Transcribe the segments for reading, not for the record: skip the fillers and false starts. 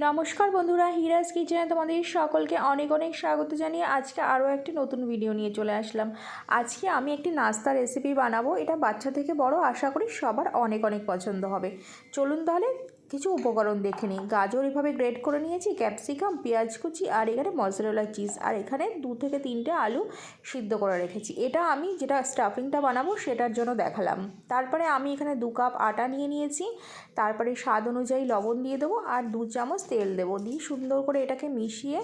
নমস্কার বন্ধুরা, হিরাজ কিচেনে তোমাদের সকলকে অনেক অনেক স্বাগত জানিয়ে আজকে আরও একটি নতুন ভিডিও নিয়ে চলে আসলাম। আজকে আমি একটি নাস্তা রেসিপি বানাবো। এটা বাচ্চা থেকে বড় আশা করি সবার অনেক অনেক পছন্দ হবে। চলুন তাহলে কিছু উপকরণ দেখে নিই। গাজর এভাবে গ্রেট করে নিয়েছি, ক্যাপসিকাম, পেঁয়াজ কুচি, আর এখানে মজরেলা চিজ, আর এখানে 2 থেকে 3টে আলু সিদ্ধ করে রেখেছি। এটা আমি যেটা স্টাফিংটা বানাবো সেটার জন্য দেখালাম। তারপরে আমি এখানে 2 কাপ আটা নিয়ে নিয়েছি। তারপরে স্বাদ অনুযায়ী লবণ দিয়ে দেবো আর 2 চামচ তেল দেবো। দিয়ে সুন্দর করে এটাকে মিশিয়ে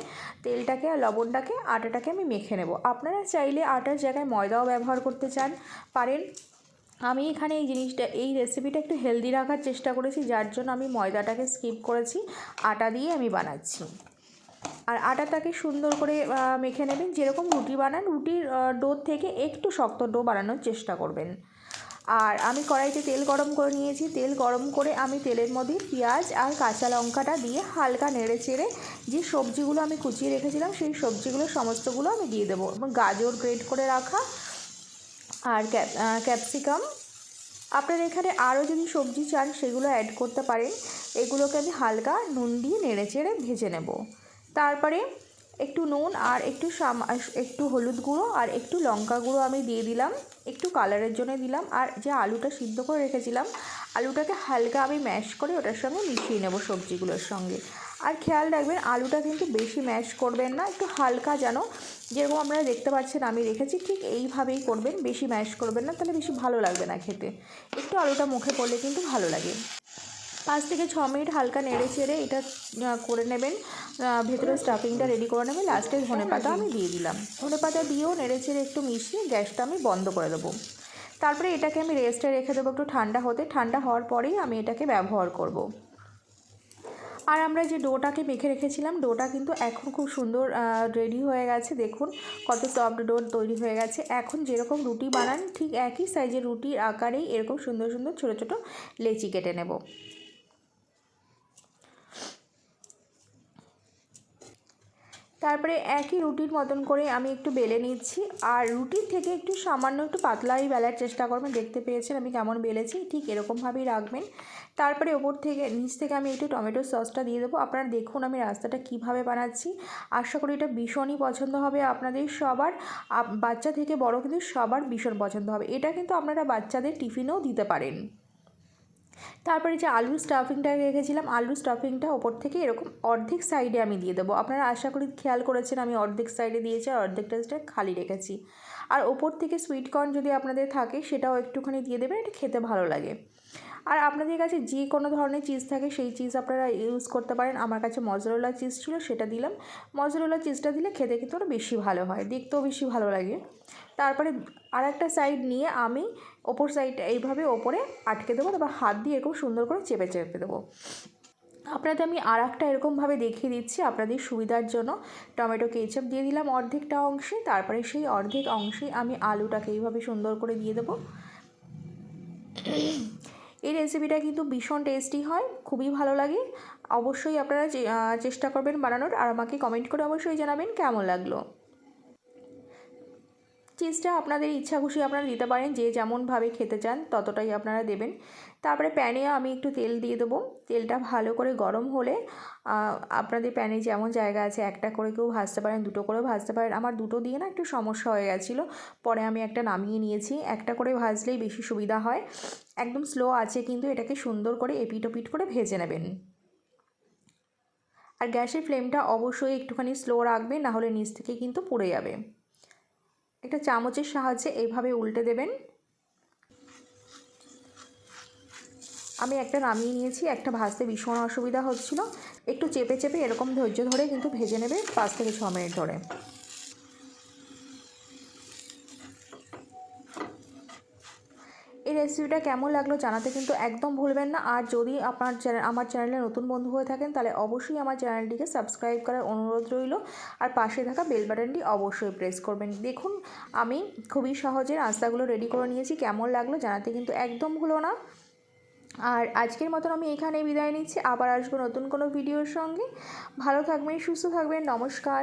তেলটাকে আর লবণটাকে আটাটাকে আমি মেখে নেব। আপনারা চাইলে আটার জায়গায় ময়দাও ব্যবহার করতে পারেন। আমি এখানে এই রেসিপিটা একটু হেলদি রাখার চেষ্টা করেছি, যার জন্য আমি ময়দাটাকে স্কিপ করেছি, আটা দিয়ে আমি বানাচ্ছি। আর আটাটাকে সুন্দর করে মেখে নেবেন। যেরকম রুটি বানান, রুটির ডোর থেকে একটু শক্ত ডো বানানোর চেষ্টা করবেন। আর আমি কড়াইতে তেল গরম করে নিয়েছি। তেল গরম করে আমি তেলের মধ্যে পেঁয়াজ আর কাঁচা লঙ্কাটা দিয়ে হালকা নেড়ে চেড়ে যে সবজিগুলো আমি কুচিয়ে রেখেছিলাম সেই সবজিগুলো সমস্তগুলো আমি দিয়ে দেবো। এবং গাজর গ্রেট করে রাখা আর ক্যাপসিকাম, আপনারা এখানে আরও যদি সবজি চান সেগুলো অ্যাড করতে পারেন। এগুলোকে আমি হালকা নুন দিয়ে নেড়ে চেড়ে ভেজে নেব। তারপরে একটু নুন আর একটু হলুদ গুঁড়ো আর একটু লঙ্কা গুঁড়ো আমি দিয়ে দিলাম, একটু কালারের জন্য দিলাম। আর যে আলুটা সিদ্ধ করে রেখেছিলাম, আলুটাকে হালকা আমি ম্যাশ করে ওটার সঙ্গে মিশিয়ে নেব সবজিগুলোর সঙ্গে। আর খেয়াল রাখবেন আলুটা কিন্তু বেশি ম্যাশ করবেন না, একটু হালকা, যেন যেরকম আপনারা দেখতে পাচ্ছেন আমি রেখেছি ঠিক এইভাবেই করবেন, বেশি ম্যাশ করবেন না, তাহলে বেশি ভালো লাগবে না খেতে। একটু আলুটা মুখে পড়লে কিন্তু ভালো লাগে। 5 থেকে 6 মিনিট হালকা নেড়ে চেড়ে এটা করে নেবেন, ভেতরে স্টাফিংটা রেডি করে নেবেন। লাস্টে ধনেপাতা আমি দিয়ে দিলাম। ধনেপাতা দিয়েও নেড়ে চেড়ে একটু মিশিয়ে গ্যাসটা আমি বন্ধ করে দেবো। তারপরে এটাকে আমি রেস্টে রেখে দেবো একটু ঠান্ডা হতে। ঠান্ডা হওয়ার পরেই আমি এটাকে ব্যবহার করব। আর আমরা যে ডোটাকে মেখে রেখেছিলাম, ডোটা কিন্তু এখন খুব সুন্দর রেডি হয়ে গেছে। দেখুন কত সফট ডো তৈরি হয়ে গেছে। এখন যেরকম রুটি বানান ঠিক একই সাইজের রুটির আকারেই এরকম সুন্দর সুন্দর ছোটো ছোটো লেচি কেটে নেব। তারপরে একই রুটির মতন করে আমি একটু বেলে নিচ্ছি। আর রুটির থেকে একটু সামান্য একটু পাতলাই বেলার চেষ্টা করবেন। দেখতে পেয়েছেন আমি কেমন বেলেছি, ঠিক এরকমভাবেই রাখবেন। তারপরে ওপর থেকে নিচ থেকে আমি একটু টমেটো সসটা দিয়ে দেবো। আপনারা দেখুন আমি রাস্তাটা কিভাবে বানাচ্ছি। আশা করি এটা ভীষণই পছন্দ হবে আপনাদের সবার, বাচ্চা থেকে বড় কিন্তু সবার ভীষণ পছন্দ হবে। এটা কিন্তু আপনারা বাচ্চাদের টিফিনেও দিতে পারেন। তারপরে যে আলুর স্টাফিংটা রেখেছিলাম, আলুর স্টাফিংটা ওপর থেকে এরকম অর্ধেক সাইডে আমি দিয়ে দেবো। আপনারা আশা করি খেয়াল করেছেন আমি অর্ধেক সাইডে দিয়েছি আর অর্ধেকটা খালি রেখেছি। আর ওপর থেকে সুইট কর্ন যদি আপনাদের থাকে সেটাও একটুখানি দিয়ে দেবেন, এটা খেতে ভালো লাগে। আর আপনাদের কাছে যে কোনো ধরনের চিজ থাকে সেই চিজ আপনারা ইউজ করতে পারেন। আমার কাছে মজরেলা চিজ ছিল, সেটা দিলাম। মজরেলা চিজটা দিলে খেতে কিন্তু ওটা বেশি ভালো হয়, দেখতেও বেশি ভালো লাগে। তারপরে আরেকটা সাইড নিয়ে আমি ওপর সাইডটা এইভাবে ওপরে আটকে দেবো, তারপর হাত দিয়ে এরকম সুন্দর করে চেপে চেপে দেবো। আপনাদের আমি আর একটা এরকমভাবে দেখিয়ে দিচ্ছি আপনাদের সুবিধার জন্য। টমেটো কেচাপ দিয়ে দিলাম অর্ধেকটা অংশে, তারপরে সেই অর্ধেক অংশে আমি আলুটাকে এইভাবে সুন্দর করে দিয়ে দেবো। এই রেসিপিটা কিন্তু ভীষণ টেস্টি হয়, খুবই ভালো লাগে। অবশ্যই আপনারা চেষ্টা করবেন বানানোর, আর আমাকে কমেন্ট করে অবশ্যই জানাবেন কেমন লাগলো। চিজটা আপনাদের ইচ্ছা খুশি আপনারা দিতে পারেন, যে যেমনভাবে খেতে চান ততটাই আপনারা দেবেন। তারপরে প্যানে আমি একটু তেল দিয়ে দেবো। তেলটা ভালো করে গরম হলে আপনাদের প্যানে যেমন জায়গা আছে একটা করে কেউ ভাজতে পারেন, দুটো করেও ভাজতে পারেন। আমার দুটো দিয়ে না একটু সমস্যা হয়ে গেছিলো, পরে আমি একটা নামিয়ে নিয়েছি। একটা করে ভাজলেই বেশি সুবিধা হয়। একদম স্লো আছে কিন্তু এটাকে সুন্দর করে এপিট ওপিট করে ভেজে নেবেন। আর গ্যাসের ফ্লেমটা অবশ্যই একটুখানি স্লো রাখবেন, নাহলে নিচ থেকে কিন্তু পুড়ে যাবে। একটা চামচের সাহায্যে এইভাবে উল্টে দেবেন। আমি একটা নামিয়ে নিয়েছি, একটা ভাজতে ভীষণ অসুবিধা হচ্ছিল। একটু চেপে চেপে এরকম ধৈর্য ধরে কিন্তু ভেজে নেবে 5 থেকে 6 মিনিট ধরে। এই রেসিপিটা কেমন লাগলো জানাতে কিন্তু একদম ভুলবেন না। আর যদি আমার চ্যানেলে নতুন বন্ধু হয়ে থাকেন তাহলে অবশ্যই আমার চ্যানেলটিকে সাবস্ক্রাইব করার অনুরোধ রইল। আর পাশে থাকা বেল বাটনটি অবশ্যই প্রেস করবেন। দেখুন আমি খুবই সহজে নাস্তাগুলো রেডি করে নিয়েছি, কেমন লাগলো জানাতে কিন্তু একদম ভুলো না। আর আজকের মতন আমি এখানেই বিদায় নিচ্ছি, আবার আসবো নতুন কোনো ভিডিওর সঙ্গে। ভালো থাকবেন, সুস্থ থাকবেন, নমস্কার।